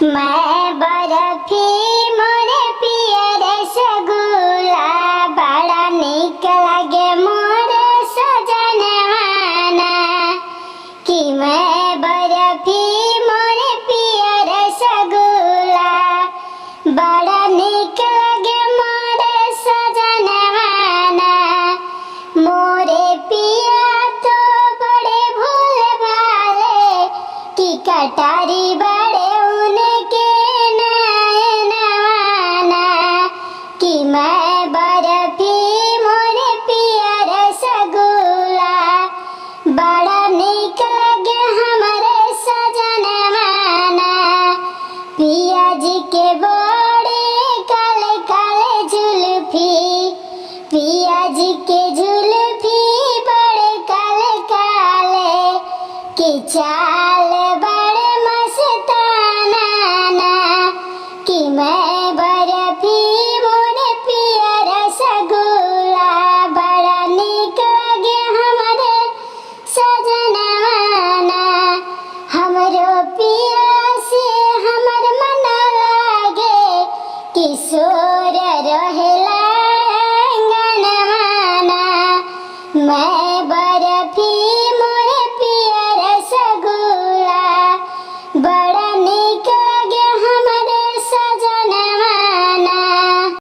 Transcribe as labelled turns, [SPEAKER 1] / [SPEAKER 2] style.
[SPEAKER 1] मैं बर्फी मोरे पिया रसगुल्ला बड़ा निक लगे मोरे सजनवाना कि मैं बर्फी मोरे पिया रसगुल्ला बड़ा निक लगे मोरे सजनवाना मोरे पिया तो बड़े भोले भाले कि कटारी बड़े कि मैं बर्फी मोरे पिया रसगुल्ला बड़ा निक लगे हमारे सजनवाना पिया जी के